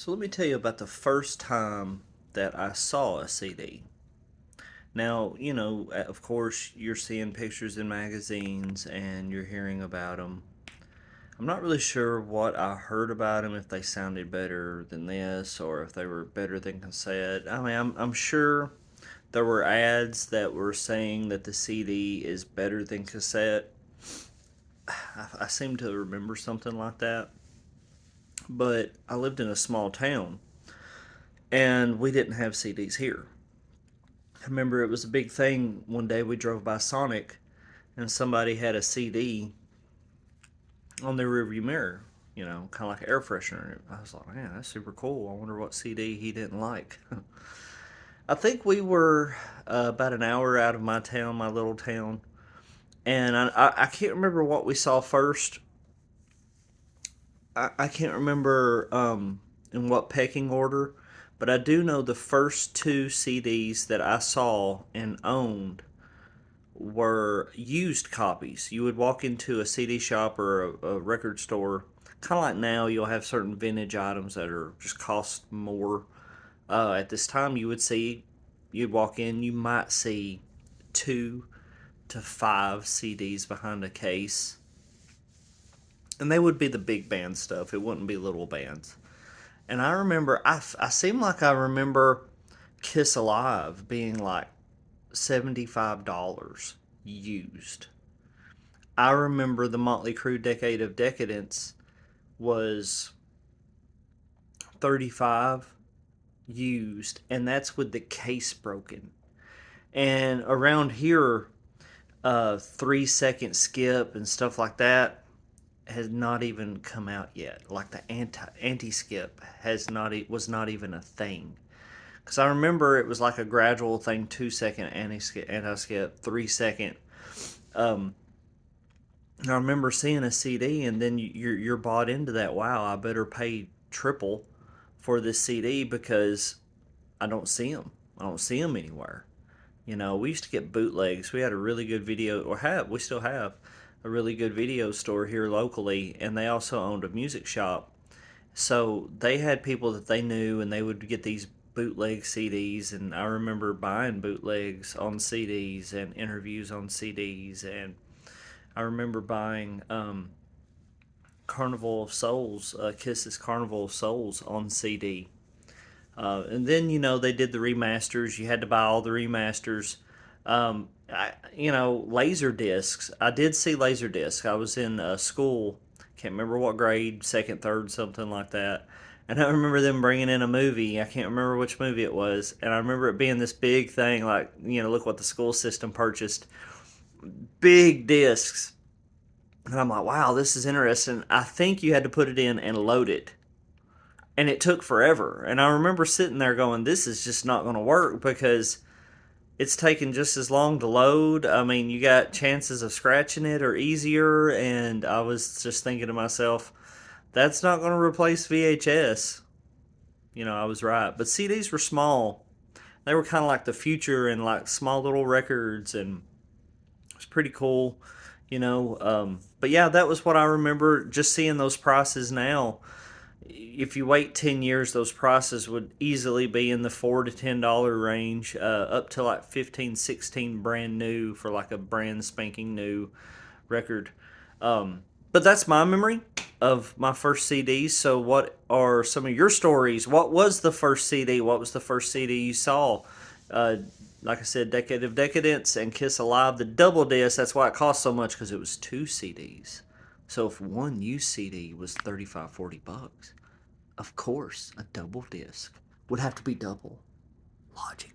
So let me tell you about the first time that I saw a CD. Now, of course, you're seeing pictures in magazines and you're hearing about them. I'm not really sure what I heard about them, if they sounded better than this or if they were better than cassette. I mean, I'm sure there were ads that were saying that the CD is better than cassette. I seem to remember something like that. But I lived in a small town and we didn't have CDs here. I remember it was a big thing one day we drove by Sonic and somebody had a CD on their rearview mirror, kind of like an air freshener. I was like, man, that's super cool. I wonder what CD he didn't like. I think we were about an hour out of my town, my little town, and I can't remember what we saw first. I can't remember in what pecking order, but I do know the first two CDs that I saw and owned were used copies. You would walk into a CD shop or a record store, kind of like now. You'll have certain vintage items that are just cost more. At this time, you'd walk in, you might see 2 to 5 CDs behind a case, and they would be the big band stuff. It wouldn't be little bands. And I remember, I seem like I remember Kiss Alive being like $75 used. I remember the Motley Crue Decade of Decadence was 35 used, and that's with the case broken. And around here, 3 second skip and stuff like that has not even come out yet. Like the anti skip was not even a thing. Because I remember it was like a gradual thing: 2 second anti skip, 3 second. Um, I remember seeing a CD, and then you're bought into that. Wow, I better pay triple for this CD because I don't see them. I don't see them anywhere. We used to get bootlegs. We had a really good video, we still have a really good video store here locally, and they also owned a music shop. So they had people that they knew, and they would get these bootleg CDs. And I remember buying bootlegs on CDs and interviews on CDs, and I remember buying Carnival of Souls, Kiss's Carnival of Souls on CD. And then, they did the remasters. You had to buy all the remasters. Laser discs. I did see laser discs. I was in school. Can't remember what grade, second, third, something like that. And I remember them bringing in a movie. I can't remember which movie it was. And I remember it being this big thing, like, look what the school system purchased. Big discs. And I'm like, wow, this is interesting. I think you had to put it in and load it. And it took forever. And I remember sitting there going, this is just not going to work because it's taking just as long to load. I mean, you got chances of scratching it or easier. And I was just thinking to myself, that's not going to replace VHS. I was right. But CDs were small. They were kind of like the future, and like small little records, and it was pretty cool. But yeah, that was what I remember, just seeing those prices now. If you wait 10 years, those prices would easily be in the $4 to $10 range, up to like 15, 16 brand new for like a brand spanking new record. But that's my memory of my first CDs. So what are some of your stories? What was the first CD? What was the first CD you saw? Uh, like I said, Decade of Decadence and Kiss Alive, the double disc. That's why it cost so much, because it was 2 CDs. So if one used CD was 35, $40, of course a double disc would have to be double. Logic.